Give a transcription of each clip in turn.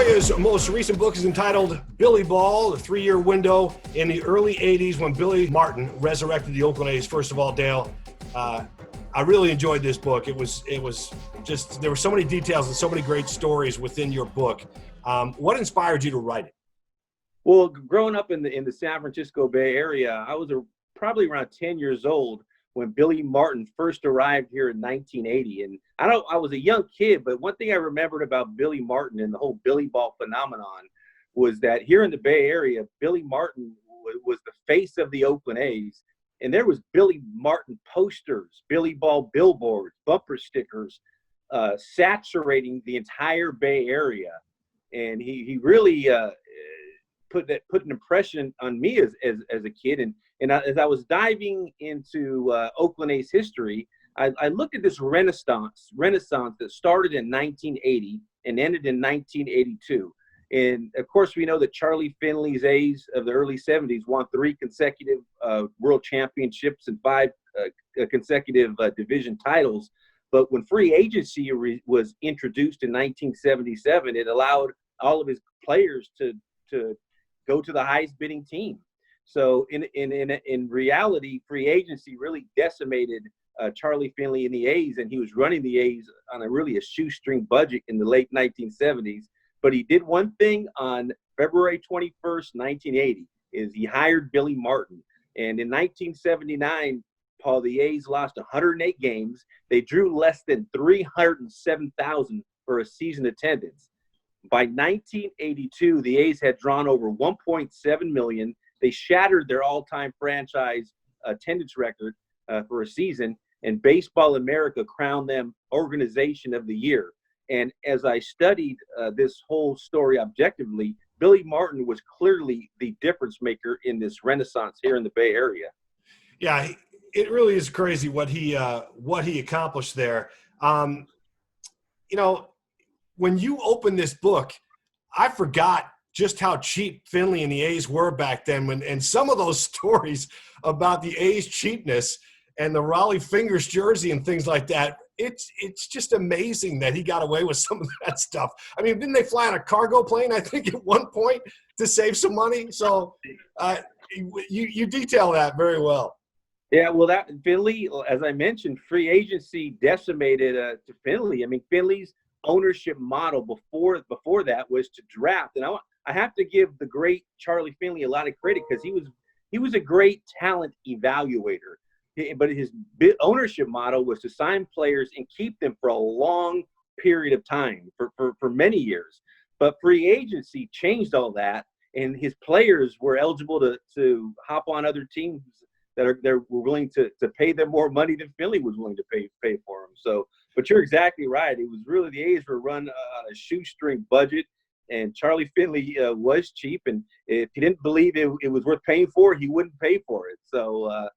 Tafoya's most recent book is entitled Billy Ball, the 3-year window in the early 80s when Billy Martin resurrected the Oakland A's. First of all, Dale, I really enjoyed this book. It was just, there were so many details and so many great stories within your book. What inspired you to write it? Well, growing up in the San Francisco Bay Area, I was probably around 10 years old when Billy Martin first arrived here in 1980. And I was a young kid, but one thing I remembered about Billy Martin and the whole Billy Ball phenomenon was that here in the Bay Area, Billy Martin was the face of the Oakland A's. And there was Billy Martin posters, Billy Ball billboards, bumper stickers, saturating the entire Bay Area. And he really put an impression on me as a kid. And as I was diving into Oakland A's history, I looked at this renaissance that started in 1980 and ended in 1982. And of course, we know that Charlie Finley's A's of the early 70s won 3 consecutive world championships and 5 consecutive division titles. But when free agency was introduced in 1977, it allowed all of his players to go to the highest bidding team. So in reality, free agency really decimated Charlie Finley and the A's, and he was running the A's on a shoestring budget in the late 1970s. But he did one thing on February 21st, 1980, is he hired Billy Martin. And in 1979, Paul, the A's lost 108 games. They drew less than 307,000 for a season attendance. By 1982, the A's had drawn over 1.7 million. They shattered their all-time franchise attendance record for a season, and Baseball America crowned them Organization of the Year. And as I studied this whole story objectively, Billy Martin was clearly the difference maker in this renaissance here in the Bay Area. Yeah, it really is crazy what he accomplished there. When you open this book, I forgot just how cheap Finley and the A's were back then. And some of those stories about the A's cheapness and the Raleigh Fingers jersey and things like that, it's just amazing that he got away with some of that stuff. I mean, didn't they fly on a cargo plane, I think, at one point to save some money? So you detail that very well. Yeah, well, that Finley, as I mentioned, free agency decimated to Finley. I mean, Finley's ownership model before that was to draft. And I have to give the great Charlie Finley a lot of credit because he was a great talent evaluator. But his ownership model was to sign players and keep them for a long period of time, for many years. But free agency changed all that, and his players were eligible to hop on other teams that were willing to pay them more money than Finley was willing to pay for them. So, but you're exactly right. It was really the A's were run on a shoestring budget, and Charlie Finley was cheap. And if he didn't believe it was worth paying for, he wouldn't pay for it. So,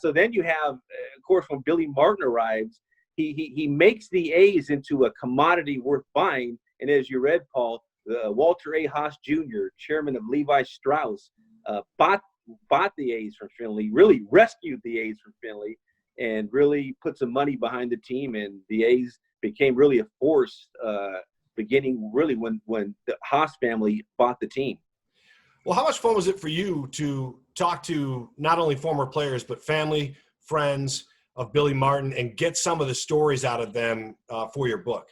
so then you have, of course, when Billy Martin arrives, he makes the A's into a commodity worth buying. And as you read, Paul, Walter A. Haas Jr., chairman of Levi Strauss, bought the A's from Finley, really rescued the A's from Finley, and really put some money behind the team. And the A's became really a force beginning really when the Haas family bought the team. Well, how much fun was it for you to talk to not only former players, but family, friends of Billy Martin and get some of the stories out of them for your book?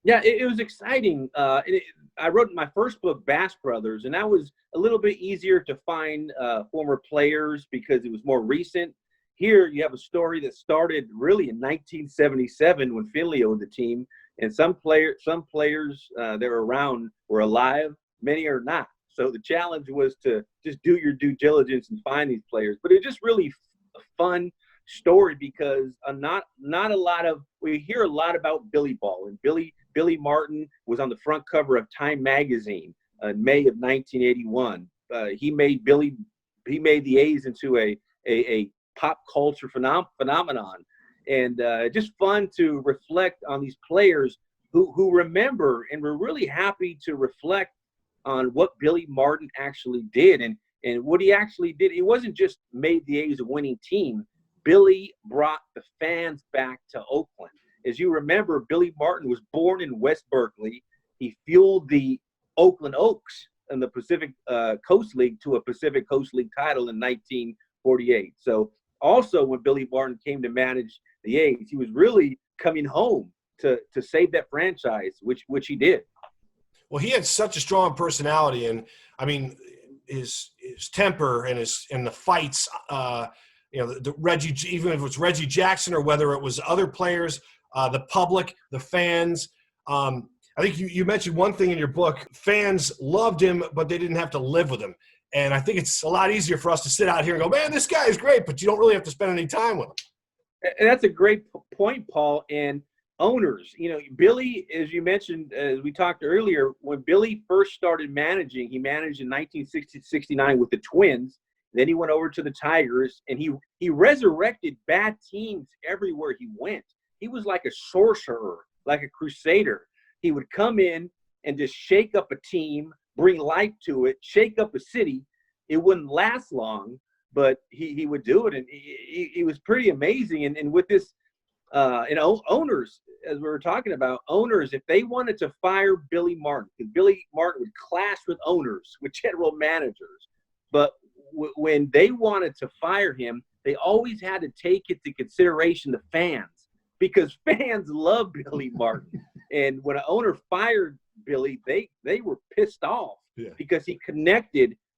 Yeah, it was exciting. I wrote my first book, Bass Brothers, and that was a little bit easier to find former players because it was more recent. Here you have a story that started really in 1977 when Finley owned the team, and some players that were around were alive, many are not. So the challenge was to just do your due diligence and find these players. But it's just really a fun story because we hear a lot about Billy Ball, and Billy Martin was on the front cover of Time magazine in May of 1981. He made the A's into a pop culture phenomenon, and just fun to reflect on these players who remember and were really happy to reflect on what Billy Martin actually did. And what he actually did, he wasn't just made the A's a winning team. Billy brought the fans back to Oakland. As you remember, Billy Martin was born in West Berkeley. He fueled the Oakland Oaks in the Pacific Coast League to a Pacific Coast League title in 1948. So also when Billy Martin came to manage the A's, he was really coming home to save that franchise, which he did. Well, he had such a strong personality, and I mean, his temper and the fights. The Reggie, even if it was Reggie Jackson or whether it was other players, the public, the fans. I think you mentioned one thing in your book. Fans loved him, but they didn't have to live with him. And I think it's a lot easier for us to sit out here and go, man, this guy is great, but you don't really have to spend any time with him. And that's a great point, Paul. And owners, Billy, as you mentioned, as we talked earlier, when Billy first started managing, he managed in 1969 with the Twins. Then he went over to the Tigers, and he resurrected bad teams everywhere he went. He was like a sorcerer, like a crusader. He would come in and just shake up a team, bring life to it, shake up a city. It wouldn't last long, but he would do it, and he was pretty amazing. And with this, owners, as we were talking about, owners, if they wanted to fire Billy Martin, because Billy Martin would clash with owners, with general managers, but when they wanted to fire him, they always had to take into consideration the fans, because fans love Billy Martin. And when an owner fired Billy, they were pissed off because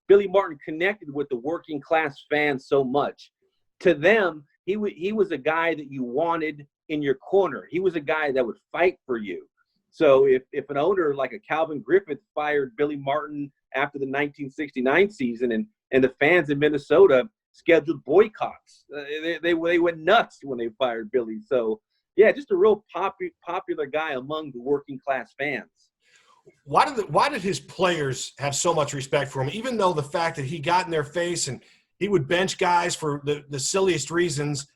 Billy Martin connected with the working class fans so much. To them, he was a guy that you wanted in your corner. He was a guy that would fight for you. So if an owner like a Calvin Griffith fired Billy Martin after the 1969 season, and the fans in Minnesota scheduled boycotts, they went nuts when they fired Billy. So yeah, just a real popular guy among the working class fans. Why did his players have so much respect for him, even though the fact that he got in their face and he would bench guys for the silliest reasons,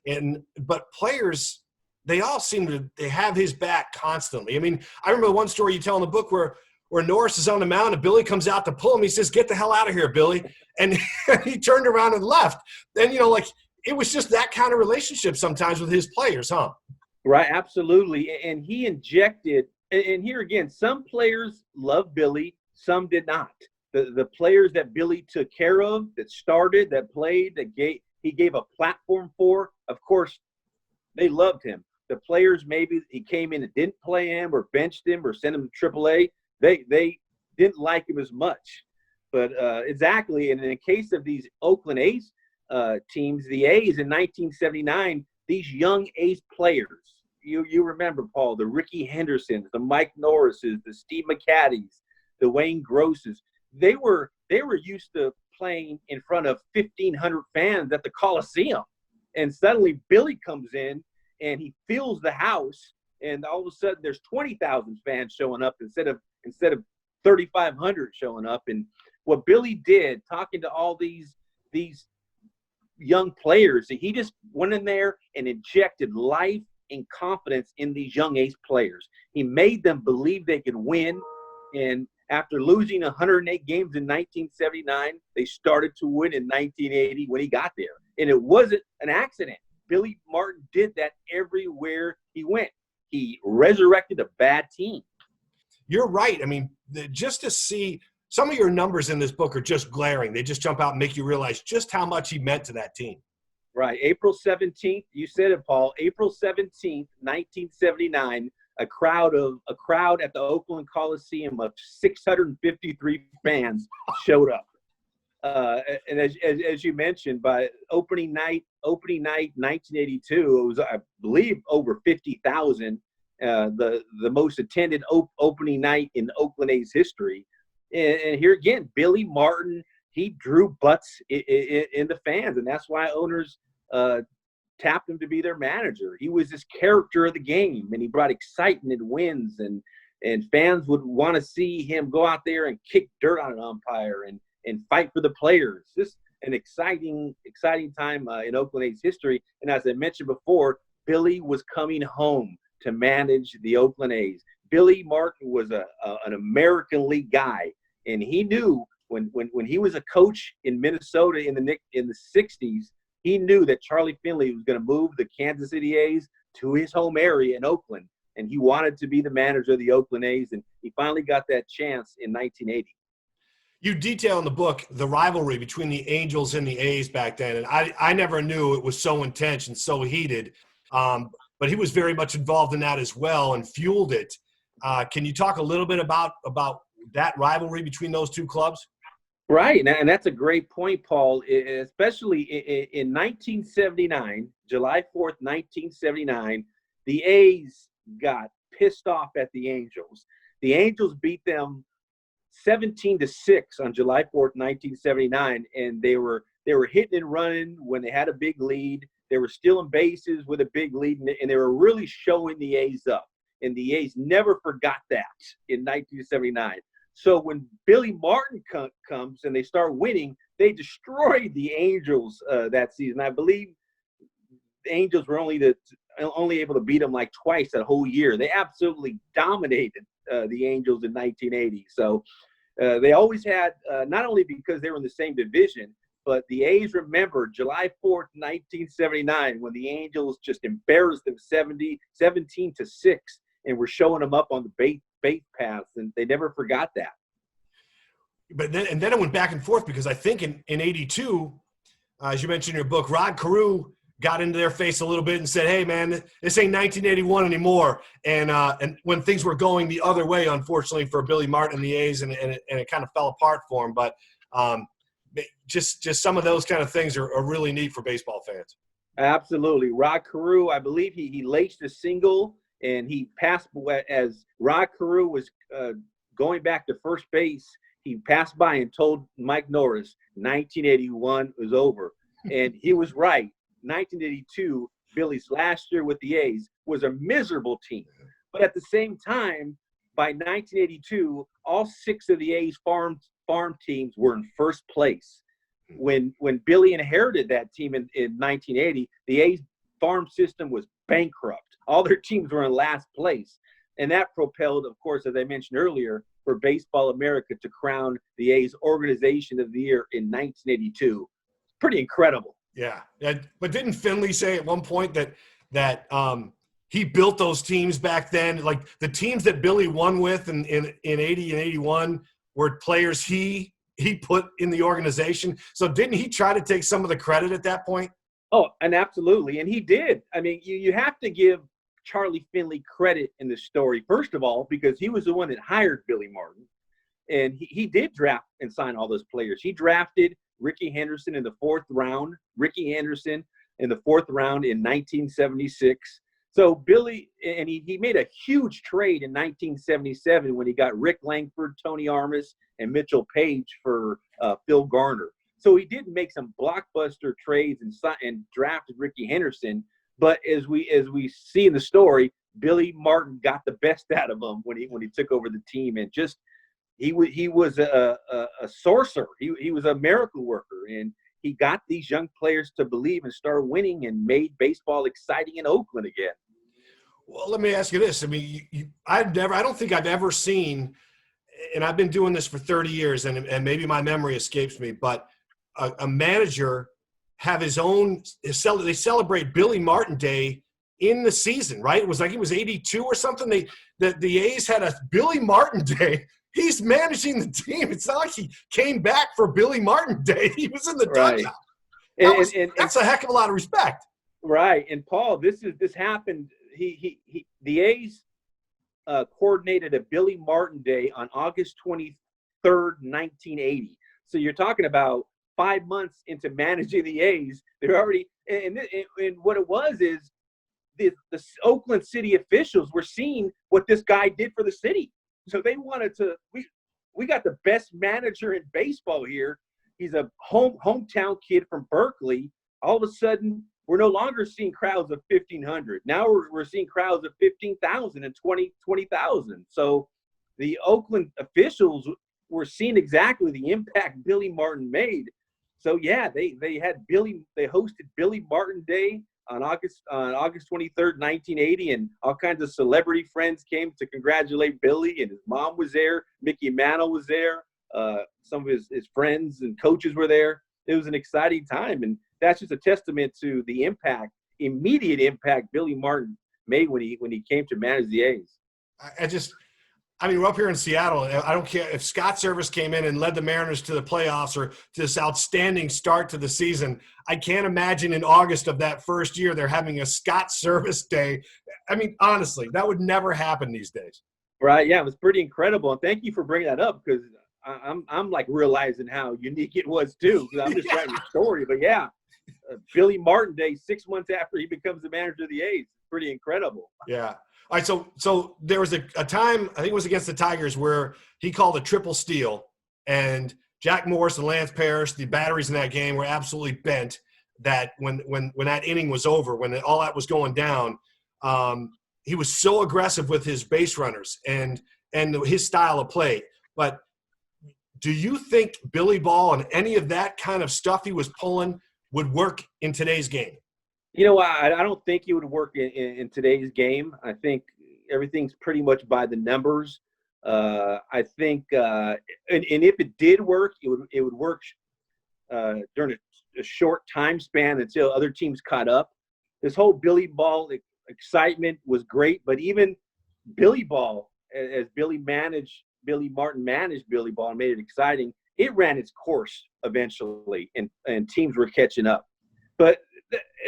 but players, they all seem to have his back constantly. I mean, I remember one story you tell in the book where Norris is on the mound and Billy comes out to pull him. He says, "Get the hell out of here, Billy." And he turned around and left. And, it was just that kind of relationship sometimes with his players, huh? Right, absolutely. And he injected, and here again, some players loved Billy, some did not. The players that Billy took care of, that started, that played, he gave a platform for, of course, they loved him. The players, maybe he came in and didn't play him or benched him or sent him to AAA, they didn't like him as much. But exactly, and in the case of these Oakland A's teams, the A's in 1979, these young A's players, you remember, Paul, the Ricky Hendersons, the Mike Norrises, the Steve McCaddies, the Wayne Grosses, they were used to playing in front of 1,500 fans at the Coliseum. And suddenly Billy comes in and he fills the house, and all of a sudden there's 20,000 fans showing up instead of 3,500 showing up. And what Billy did, talking to all these young players, he just went in there and injected life and confidence in these young A's players. He made them believe they could win. And after losing 108 games in 1979, they started to win in 1980 when he got there. And it wasn't an accident. Billy Martin did that everywhere he went. He resurrected a bad team. You're right. I mean, just to see some of your numbers in this book are just glaring. They just jump out and make you realize just how much he meant to that team. Right. April 17th, you said it, Paul. April 17th, 1979, a crowd at the Oakland Coliseum of 653 fans showed up. And as you mentioned, by opening night 1982, it was, I believe, over 50,000, the most attended opening night in Oakland A's history. And here again, Billy Martin, he drew butts in the fans, and that's why owners tapped him to be their manager. He was this character of the game, and he brought excitement and wins, and fans would want to see him go out there and kick dirt on an umpire and fight for the players. Just an exciting time in Oakland A's history. And as I mentioned before, Billy was coming home to manage the Oakland A's. Billy Martin was an American League guy, and he knew when he was a coach in Minnesota in the 60s, he knew that Charlie Finley was going to move the Kansas City A's to his home area in Oakland. and he wanted to be the manager of the Oakland A's, and he finally got that chance in 1980. You detail in the book the rivalry between the Angels and the A's back then, and I never knew it was so intense and so heated. But he was very much involved in that as well and fueled it. Can you talk a little bit about that rivalry between those two clubs? Right, and that's a great point, Paul, especially in 1979, July 4th, 1979, the A's got pissed off at the Angels. The Angels beat them 17-6 on July 4th, 1979, and they were hitting and running when they had a big lead. They were stealing bases with a big lead, and they were really showing the A's up. And the A's never forgot that in 1979. So when Billy Martin comes and they start winning, they destroyed the Angels that season. I believe the Angels were only able to beat them like twice that whole year. They absolutely dominated the Angels in 1980. So they always had, not only because they were in the same division, but the A's remember July 4th, 1979, when the Angels just embarrassed them 17-6 and were showing them up on the base paths, and they never forgot that. But then it went back and forth because I think in 82, as you mentioned in your book, Rod Carew got into their face a little bit and said, hey, man, this ain't 1981 anymore. And when things were going the other way, unfortunately, for Billy Martin and the A's, and it kind of fell apart for him. But just some of those kind of things are really neat for baseball fans. Absolutely. Rod Carew, I believe he laced a single, and he passed as Rod Carew was going back to first base. He passed by and told Mike Norris 1981 was over. And he was right. 1982, Billy's last year with the A's, was a miserable team. But at the same time, by 1982, all 6 of the A's farm teams were in first place. When Billy inherited that team in 1980, the A's farm system was bankrupt. All their teams were in last place. And that propelled, of course, as I mentioned earlier, for Baseball America to crown the A's Organization of the Year in 1982. Pretty incredible. Yeah. But didn't Finley say at one point that he built those teams back then? Like the teams that Billy won with in 80 and 81 were players he put in the organization. So didn't he try to take some of the credit at that point? Oh, and absolutely. And he did. I mean, you have to give Charlie Finley credit in the story, first of all, because he was the one that hired Billy Martin. And he did draft and sign all those players. He drafted Ricky Henderson in the 4th round, in 1976. So Billy, and he made a huge trade in 1977 when he got Rick Langford, Tony Armas, and Mitchell Page for Phil Garner. So he did make some blockbuster trades and drafted Ricky Henderson. But as we see in the story, Billy Martin got the best out of him when he took over the team, and just he was a sorcerer. He was a miracle worker, and he got these young players to believe and start winning and made baseball exciting in Oakland again. Well, let me ask you this. I mean, I don't think I've ever seen, and I've been doing this for 30 years, and maybe my memory escapes me, but a manager have his own – they celebrate Billy Martin Day in the season, right? It was like it was 82 or something. The A's had a Billy Martin Day. He's managing the team. It's not like he came back for Billy Martin Day. He was in the dugout. That's a heck of a lot of respect. Right. And Paul, this happened. The A's coordinated a Billy Martin Day on August 23rd, 1980. So you're talking about 5 months into managing the A's. They're already and what it was is the Oakland city officials were seeing what this guy did for the city. So they wanted to we got the best manager in baseball here. He's a hometown kid from Berkeley. All of a sudden, we're no longer seeing crowds of 1,500. Now we're seeing crowds of 15,000 and 20,000. So the Oakland officials were seeing exactly the impact Billy Martin made. So yeah, they hosted Billy Martin Day on August 23rd, 1980, and all kinds of celebrity friends came to congratulate Billy, and his mom was there. Mickey Mantle was there. Some of his friends and coaches were there. It was an exciting time, and that's just a testament to the immediate impact Billy Martin made when he came to manage the A's. I mean, we're up here in Seattle. I don't care if Scott Service came in and led the Mariners to the playoffs or to this outstanding start to the season. I can't imagine in August of that first year they're having a Scott Service day. I mean, honestly, that would never happen these days. Right? Yeah, it was pretty incredible, and thank you for bringing that up because I'm like realizing how unique it was too. Because I'm just writing a story, but yeah, Billy Martin Day 6 months after he becomes the manager of the A's, pretty incredible. Yeah. All right, so there was a time, I think it was against the Tigers, where he called a triple steal, and Jack Morris and Lance Parrish, the batteries in that game were absolutely bent. That when that inning was over, when all that was going down, he was so aggressive with his base runners and his style of play. But do you think Billy Ball and any of that kind of stuff he was pulling would work in today's game? You know, I don't think it would work in today's game. I think everything's pretty much by the numbers. I think, and if it did work, it would work during a short time span until other teams caught up. This whole Billy Ball excitement was great, but even Billy Ball, as Billy Martin managed Billy Ball and made it exciting, it ran its course eventually, and teams were catching up. But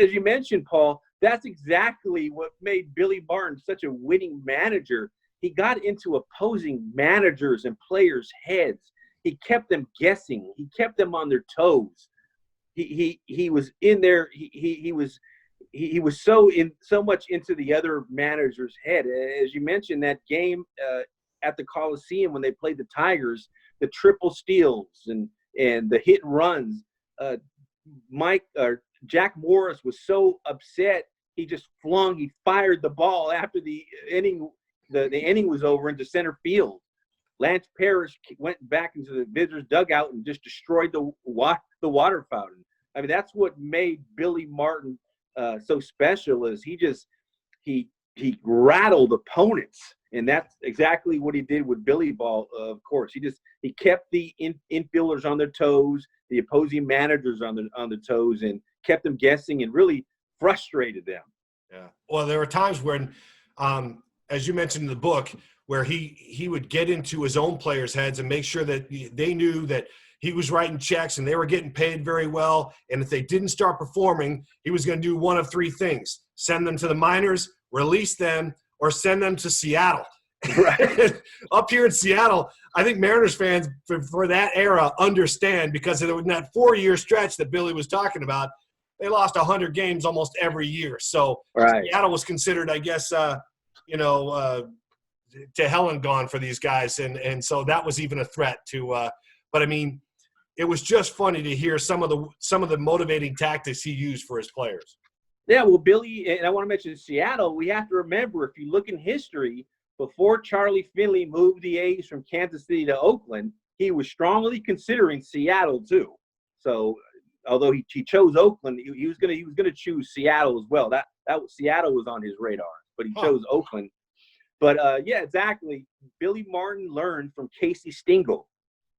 as you mentioned, Paul, that's exactly what made Billy Martin such a winning manager. He got into opposing managers and players' heads. He kept them guessing. He kept them on their toes. He was in there. He was so much into the other manager's head. As you mentioned, that game at the Coliseum when they played the Tigers, the triple steals and the hit and runs. Jack Morris was so upset, he fired the ball after the inning was over into center field. Lance Parrish went back into the visitors' dugout and just destroyed the water fountain. I mean, that's what made Billy Martin so special. Is he rattled opponents, and that's exactly what he did with Billy Ball. Of course, he kept the infielders on their toes, the opposing managers on their toes, and kept them guessing and really frustrated them. Yeah. Well, there were times when, as you mentioned in the book, where he would get into his own players' heads and make sure that they knew that he was writing checks and they were getting paid very well. And if they didn't start performing, he was going to do one of three things: send them to the minors, release them, or send them to Seattle. Right. Up here in Seattle, I think Mariners fans for that era understand, because in that 4-year stretch that Billy was talking about, they lost 100 games almost every year. So right. Seattle was considered, I guess, to hell and gone for these guys. And so that was even a threat to but I mean, it was just funny to hear some of the motivating tactics he used for his players. Yeah, well, Billy, and I want to mention Seattle, we have to remember, if you look in history, before Charlie Finley moved the A's from Kansas City to Oakland, he was strongly considering Seattle too. So although he chose Oakland, he was gonna choose Seattle as well. That Seattle was on his radar, but he chose Oakland. But yeah, exactly. Billy Martin learned from Casey Stengel.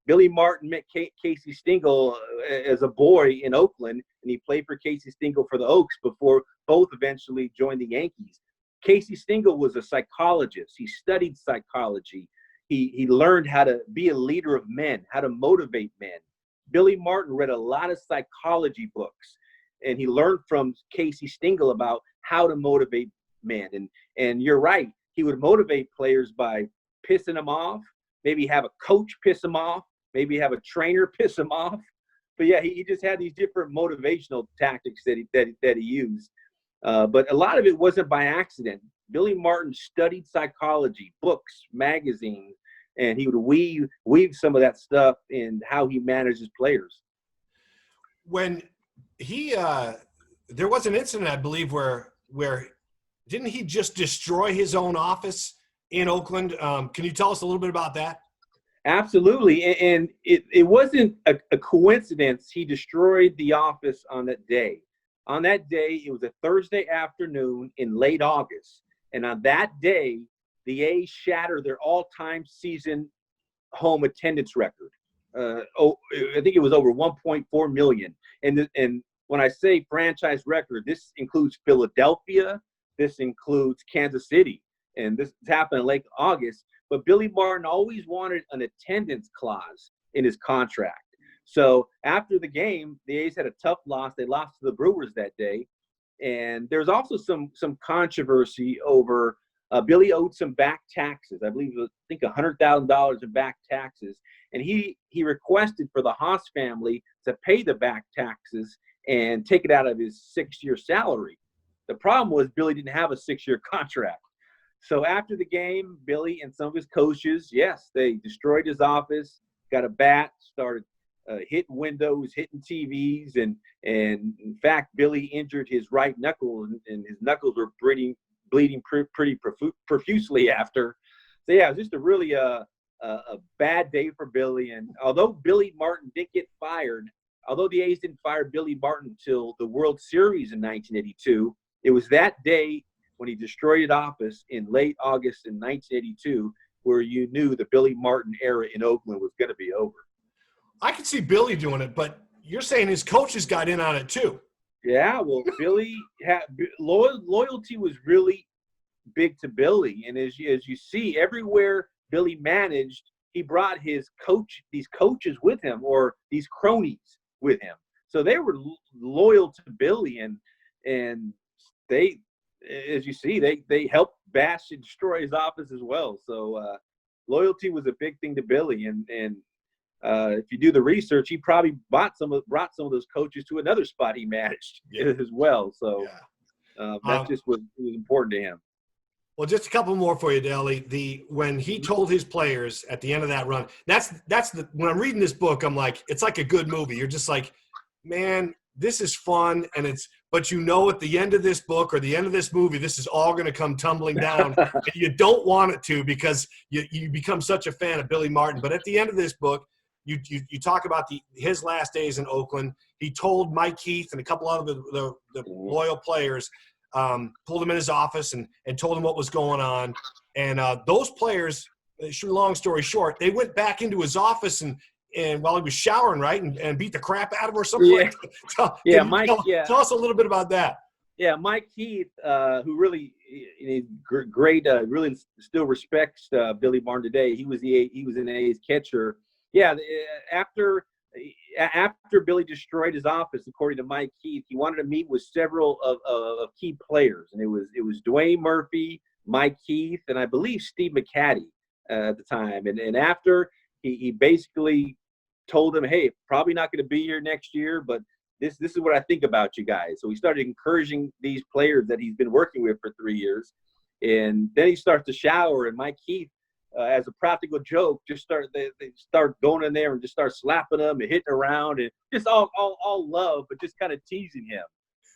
Billy Martin met Casey Stengel as a boy in Oakland, and he played for Casey Stengel for the Oaks before both eventually joined the Yankees. Casey Stengel was a psychologist. He studied psychology. He learned how to be a leader of men, how to motivate men. Billy Martin read a lot of psychology books, and he learned from Casey Stengel about how to motivate men. And you're right. He would motivate players by pissing them off, maybe have a coach piss them off, maybe have a trainer piss him off. But yeah, he just had these different motivational tactics that he used. But a lot of it wasn't by accident. Billy Martin studied psychology, books, magazines, and he would weave some of that stuff in how he manages players. When he there was an incident, I believe, where didn't he just destroy his own office in Oakland? Can you tell us a little bit about that? Absolutely. And it wasn't a coincidence he destroyed the office on that day. On that day, it was a Thursday afternoon in late August. And on that day, the A's shattered their all-time season home attendance record. I think it was over 1.4 million. And when I say franchise record, this includes Philadelphia, this includes Kansas City, and this happened in late August. But Billy Martin always wanted an attendance clause in his contract. So after the game, the A's had a tough loss. They lost to the Brewers that day. And there's also some controversy over Billy owed some back taxes. I think $100,000 in back taxes. And he requested for the Haas family to pay the back taxes and take it out of his 6-year salary. The problem was Billy didn't have a 6-year contract. So after the game, Billy and some of his coaches, yes, they destroyed his office, got a bat, started hitting windows, hitting TVs, and in fact, Billy injured his right knuckle, and his knuckles were bleeding pretty profusely after. So yeah, it was just a really a bad day for Billy. And although Billy Martin did get fired, although the A's didn't fire Billy Martin until the World Series in 1982, it was that day when he destroyed his office in late August in 1982 where you knew the Billy Martin era in Oakland was going to be over. I could see Billy doing it, but you're saying his coaches got in on it too. Yeah, well, Billy had loyalty was really big to Billy, and as you see, everywhere Billy managed, he brought these coaches with him, or these cronies with him. So they were loyal to Billy, and they, as you see, they helped bash and destroy his office as well. So loyalty was a big thing to Billy, and if you do the research, he probably brought some of those coaches to another spot he managed as well. So that just was important to him. Well, just a couple more for you, Dale. When he told his players at the end of that run, when I'm reading this book, I'm like, it's like a good movie. You're just like, man, this is fun, but at the end of this book or the end of this movie, this is all going to come tumbling down. And you don't want it to, because you become such a fan of Billy Martin. But at the end of this book, you talk about his last days in Oakland. He told Mike Heath and a couple of the loyal players, pulled him in his office and told him what was going on. And those players, long story short, they went back into his office and while he was showering, right, and beat the crap out of him or something. Yeah. Tell us a little bit about that. Yeah, Mike Heath, who really great, really still respects Billy Martin today. He was an A's catcher. Yeah, after Billy destroyed his office, according to Mike Heath, he wanted to meet with several of key players, and it was Dwayne Murphy, Mike Heath, and I believe Steve McCatty at the time. And after he basically told them, hey, probably not going to be here next year, but this is what I think about you guys. So he started encouraging these players that he's been working with for 3 years, and then he starts to shower, and Mike Heath, as a practical joke, they start going in there and just start slapping him and hitting around, and just all love, but just kind of teasing him.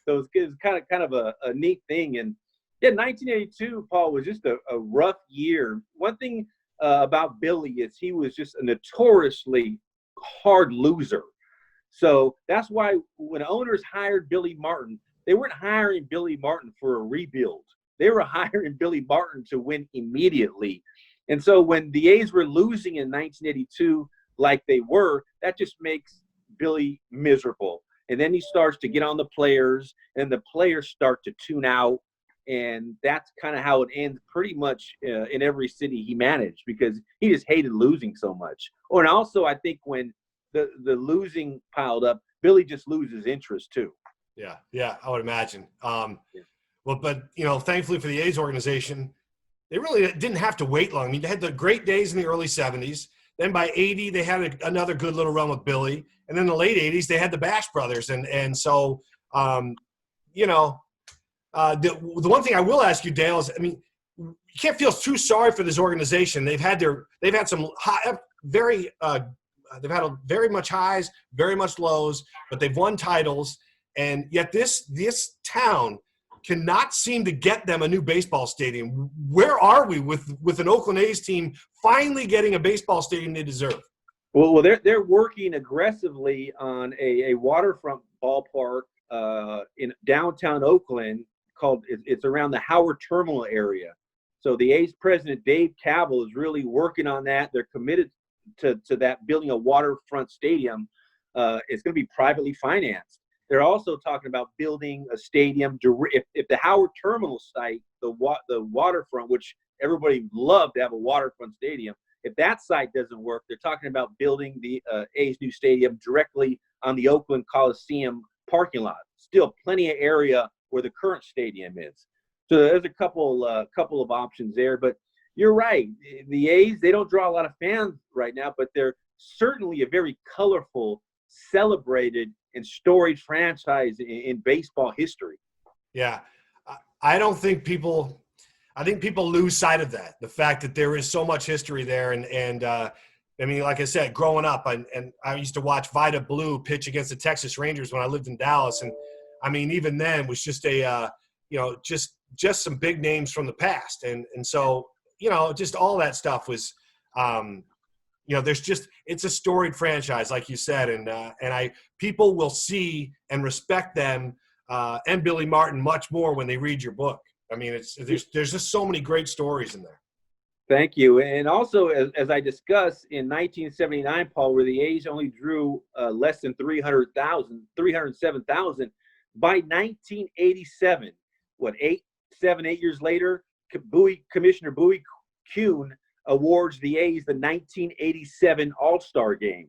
So it's kind of a neat thing. And yeah, 1982, Paul, was just a rough year. One thing about Billy is he was just a notoriously hard loser. So that's why when owners hired Billy Martin, they weren't hiring Billy Martin for a rebuild. They were hiring Billy Martin to win immediately. And so when the A's were losing in 1982 like they were, that just makes Billy miserable. And then he starts to get on the players, and the players start to tune out. And that's kind of how it ends pretty much in every city he managed, because he just hated losing so much. Oh, and also I think when the losing piled up, Billy just loses interest too. Yeah, I would imagine. Well, but, thankfully for the A's organization, they really didn't have to wait long. I mean, they had the great days in the early 70s. Then by 80, they had another good little run with Billy. And then in the late 80s, they had the Bash brothers. And so, the one thing I will ask you, Dale, is, I mean, you can't feel too sorry for this organization. They've had some they've had very much highs, very much lows, but they've won titles. And yet this town cannot seem to get them a new baseball stadium. Where are we with an Oakland A's team finally getting a baseball stadium they deserve? Well, they're working aggressively on a waterfront ballpark in downtown Oakland it's around the Howard Terminal area. So the A's president, Dave Kaval, is really working on that. They're committed to that, building a waterfront stadium. It's going to be privately financed. they're also talking about building a stadium. If the Howard Terminal site, the waterfront, which everybody loved to have a waterfront stadium, if that site doesn't work, they're talking about building the A's new stadium directly on the Oakland Coliseum parking lot. Still plenty of area where the current stadium is. So there's a couple of options there. But you're right. The A's, they don't draw a lot of fans right now, but they're certainly a very colorful, celebrated, and storied franchise in baseball history. Yeah. I think people lose sight of that. The fact that there is so much history there. And I mean, like I said, growing up, I used to watch Vida Blue pitch against the Texas Rangers when I lived in Dallas. And I mean, even then was just just some big names from the past. And so, just all that stuff was, it's a storied franchise, like you said. And people will see and respect them and Billy Martin much more when they read your book. I mean, there's just so many great stories in there. Thank you. And also, as I discussed, in 1979, Paul, where the A's only drew less than 307,000, by 1987, 8 years later, Commissioner Bowie Kuhn awards the A's the 1987 All-Star Game.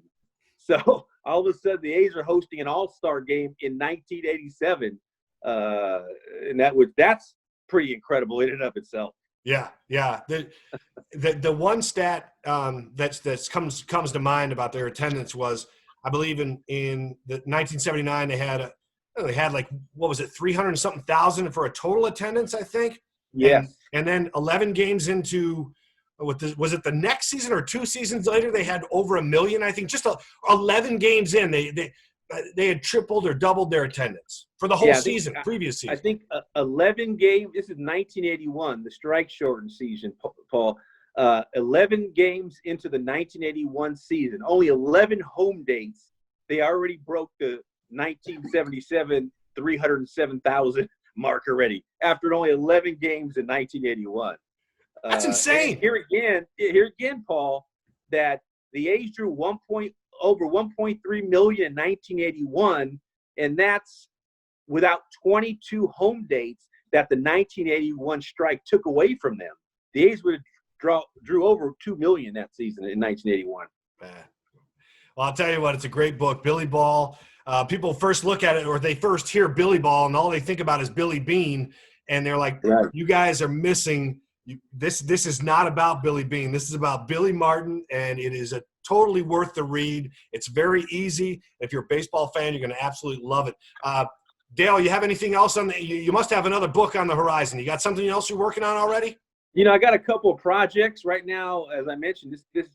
So all of a sudden, the A's are hosting an All-Star Game in 1987, and that's pretty incredible in and of itself. Yeah. The one stat that comes to mind about their attendance was, I believe in the 1979 they had like, what was it, 300 and something thousand for a total attendance, I think. Yeah. And then 11 games into, was it the next season or 2 seasons later, they had over 1 million, I think. Just 11 games in, they had tripled or doubled their attendance for the whole season, previous season. I think 11 games. This is 1981, the strike-shortened season, Paul. 11 games into the 1981 season, only 11 home dates. They already broke the 1977 307,000 mark already after only 11 games in 1981. That's insane. Here again, Paul, that the A's drew over 1.3 million in 1981, and that's without 22 home dates that the 1981 strike took away from them. The A's would have drew over 2 million that season in 1981. Well, I'll tell you what, it's a great book, Billy Ball. People first look at it, or they first hear Billy Ball, and all they think about is Billy Bean, and they're like, right, you guys are missing this. This is not about Billy Bean. This is about Billy Martin, and it is totally worth the read. It's very easy. If you're a baseball fan, you're going to absolutely love it. Dale, you have anything else you must have another book on the horizon. You got something else you're working on already? I got a couple of projects right now. As I mentioned, this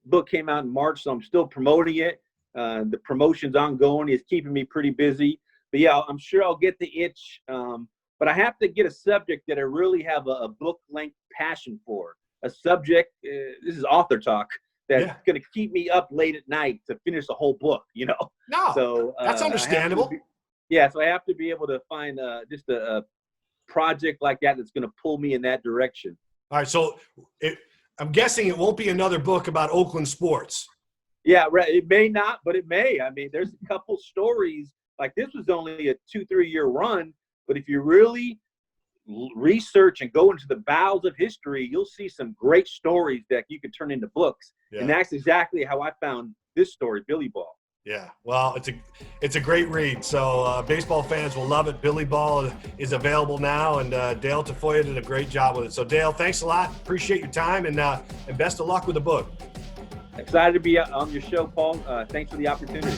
book came out in March, so I'm still promoting it. The promotion's ongoing. It's keeping me pretty busy. But yeah, I'm sure I'll get the itch. But I have to get a subject that I really have a book-length passion for. A subject, this is author talk, that's going to keep me up late at night to finish the whole book, No, so that's understandable. So I have to be able to find just a project like that's going to pull me in that direction. All right, so I'm guessing it won't be another book about Oakland sports. Yeah, right. It may not, but it may. I mean, there's a couple stories. Like, this was only a 2-3 year run, but if you really research and go into the bowels of history, you'll see some great stories that you could turn into books. Yeah. And that's exactly how I found this story, Billy Ball. Yeah, well, it's a great read. So baseball fans will love it. Billy Ball is available now, and Dale Tafoya did a great job with it. So Dale, thanks a lot. Appreciate your time, and best of luck with the book. Excited to be on your show, Paul. Thanks for the opportunity.